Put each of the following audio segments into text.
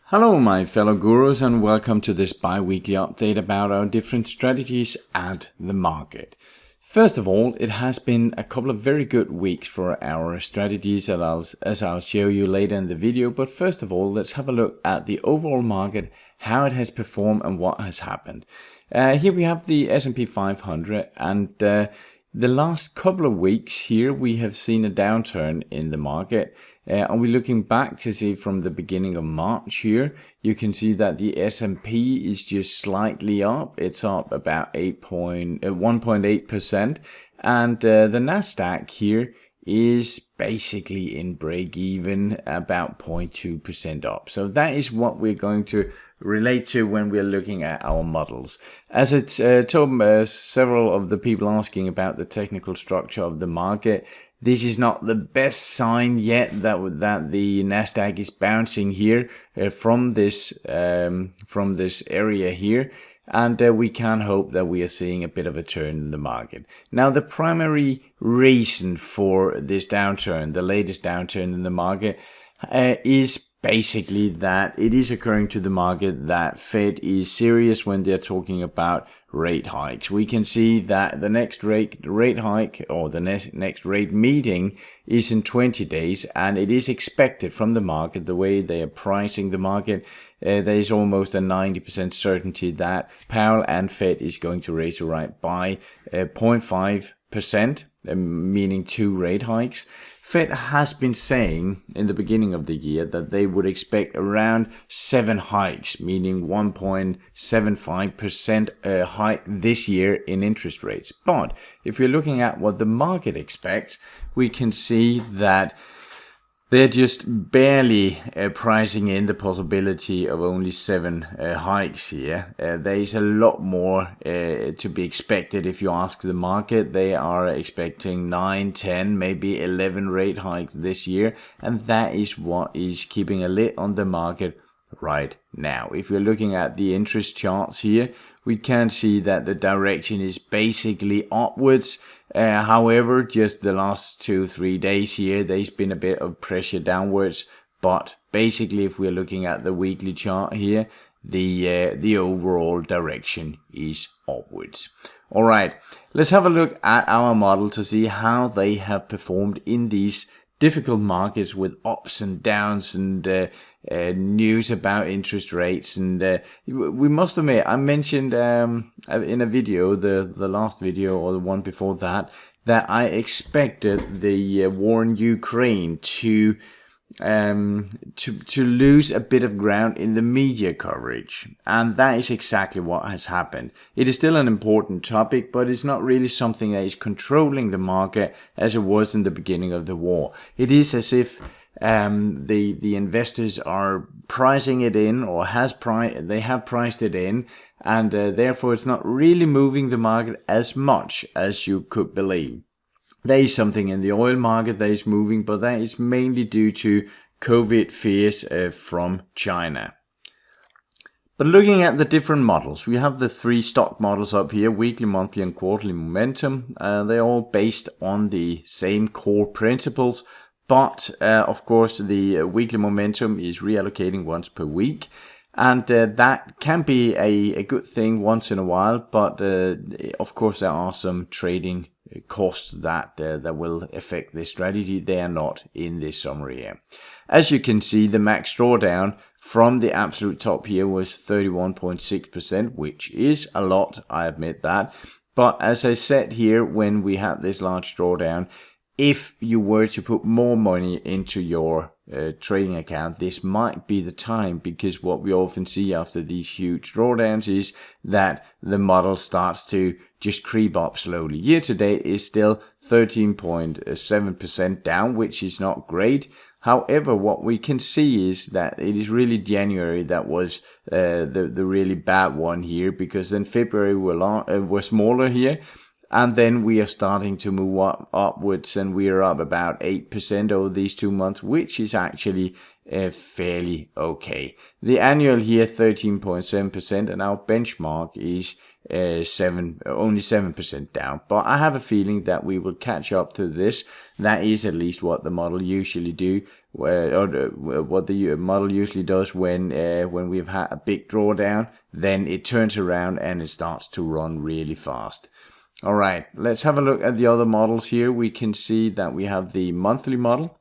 Hello my fellow gurus and welcome to this bi-weekly update about our different strategies and the market. First of all, it has been a couple of very good weeks for our strategies as I'll show you later in the video. But first of all, let's have a look at the overall market, how it has performed and what has happened. Here we have the S&P 500 and the last couple of weeks here we have seen a downturn in the market. Are we looking back to see from the beginning of March here? You can see that the S&P is just slightly up. It's up about 1.8%. And the Nasdaq here is basically in break even, about 0.2% up. So that is what we're going to relate to when we're looking at our models. As it's told several of the people asking about the technical structure of the market, this is not the best sign yet that the Nasdaq is bouncing here from this area here, and we can hope that we are seeing a bit of a turn in the market. Now, the primary reason for this downturn, the latest downturn in the market, is basically that it is occurring to the market that Fed is serious when they're talking about rate hikes. We can see that the next rate hike or the next rate meeting is in 20 days, and it is expected from the market, the way they are pricing the market, there is almost a 90% certainty that Powell and Fed is going to raise the rate by 0.5%, meaning 2 rate hikes. Fed has been saying in the beginning of the year that they would expect around 7 hikes, meaning 1.75% hike this year in interest rates. But if we're looking at what the market expects, we can see that they're just barely pricing in the possibility of only 7 hikes here. There is a lot more to be expected if you ask the market. They are expecting 9, 10, maybe 11 rate hikes this year. And that is what is keeping a lid on the market right now. If we're looking at the interest charts here, we can see that the direction is basically upwards. However, just the last 2-3 days here, there's been a bit of pressure downwards. But basically, if we're looking at the weekly chart here, the overall direction is upwards. All right, let's have a look at our model to see how they have performed in these difficult markets with ups and downs and news about interest rates. And we must admit, I mentioned in a video, the last video or the one before that I expected the war in Ukraine to lose a bit of ground in the media coverage, and that is exactly what has happened. It is still an important topic, but it's not really something that is controlling the market as it was in the beginning of the war. It is as if the investors are pricing it in, or they have priced it in, and therefore it's not really moving the market as much as you could believe. There is something in the oil market that is moving, but that is mainly due to COVID fears from China. But looking at the different models, we have the 3 stock models up here: weekly, monthly and quarterly momentum. They're all based on the same core principles. But, of course, the weekly momentum is reallocating once per week. And that can be a good thing once in a while. But, of course, there are some trading costs that will affect this strategy. They are not in this summary here. As you can see, the max drawdown from the absolute top here was 31.6%, which is a lot, I admit that. But as I said here, when we had this large drawdown, if you were to put more money into your trading account, this might be the time, because what we often see after these huge drawdowns is that the model starts to just creep up slowly. Year to date is still 13.7% down, which is not great. However, what we can see is that it is really January that was the really bad one here, because then February were smaller here. And then we are starting to move upwards, and we are up about 8% over these 2 months, which is actually fairly okay. The annual here, 13.7%, and our benchmark is only 7% down. But I have a feeling that we will catch up to this. That is at least what the model usually do what the model usually does when we've had a big drawdown, then it turns around and it starts to run really fast. All right, let's have a look at the other models here. We can see that we have the monthly model.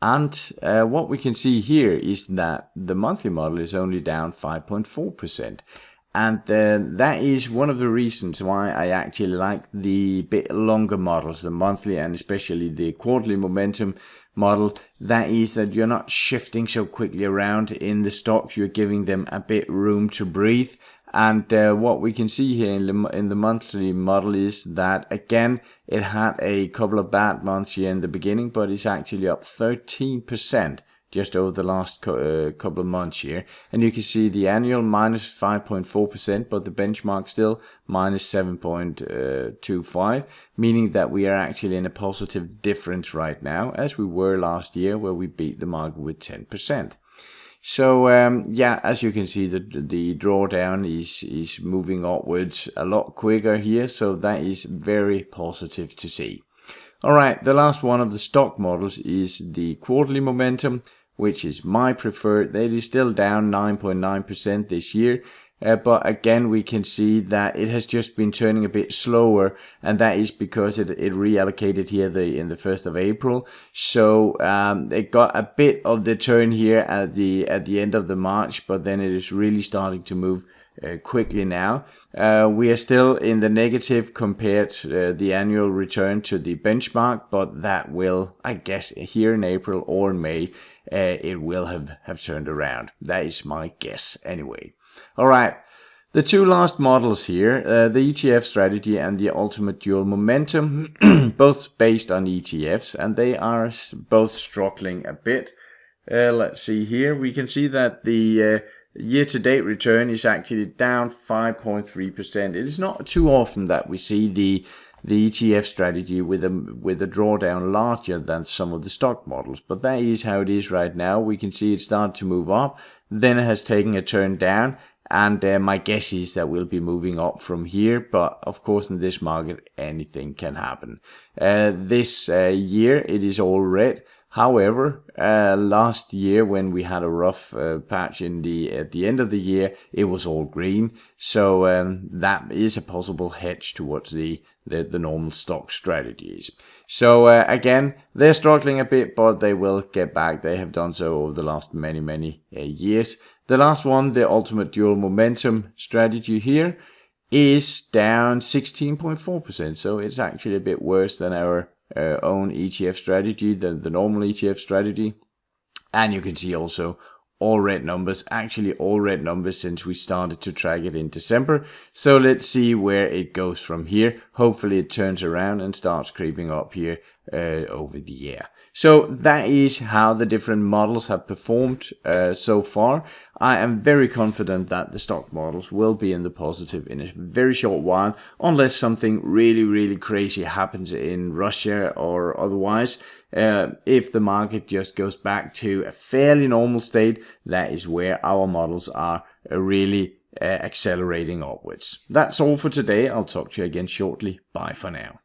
And what we can see here is that the monthly model is only down 5.4%. And that is one of the reasons why I actually like the bit longer models, the monthly and especially the quarterly momentum model. That is that you're not shifting so quickly around in the stocks. You're giving them a bit room to breathe. And what we can see here in the monthly model is that, again, it had a couple of bad months here in the beginning, but it's actually up 13% just over the last couple of months here. And you can see the annual minus 5.4%, but the benchmark still minus 7.25, meaning that we are actually in a positive difference right now, as we were last year, where we beat the market with 10%. So yeah, as you can see, the drawdown is moving upwards a lot quicker here, so that is very positive to see. All right, the last one of the stock models is the quarterly momentum, which is my preferred. It is still down 9.9% this year. But again, we can see that it has just been turning a bit slower, and that is because it reallocated here in the 1st of April. So it got a bit of the turn here at the end of the March, but then it is really starting to move quickly now. We are still in the negative compared to the annual return to the benchmark, but that will, I guess, here in April or in May, it will have turned around. That is my guess anyway. All right, the two last models here, the ETF strategy and the ultimate dual momentum, both based on ETFs, and they are both struggling a bit. Let's see here. We can see that the year-to-date return is actually down 5.3%. It is not too often that we see the ETF strategy with a drawdown larger than some of the stock models, but that is how it is right now. We can see it start to move up, then it has taken a turn down, and my guess is that we'll be moving up from here, but of course in this market anything can happen. This year it is all red. However, last year when we had a rough patch at the end of the year, it was all green. So that is a possible hedge towards the normal stock strategies. So again, they're struggling a bit, but they will get back. They have done so over the last many years. The last one, the ultimate dual momentum strategy here, is down 16.4%. So it's actually a bit worse than our own ETF strategy, than the normal ETF strategy. And you can see also all red numbers, actually all red numbers since we started to track it in December. So let's see where it goes from here. Hopefully it turns around and starts creeping up here over the year. So that is how the different models have performed so far. I am very confident that the stock models will be in the positive in a very short while, unless something really crazy happens in Russia or otherwise. If the market just goes back to a fairly normal state, that is where our models are really accelerating upwards. That's all for today. I'll talk to you again shortly. Bye for now.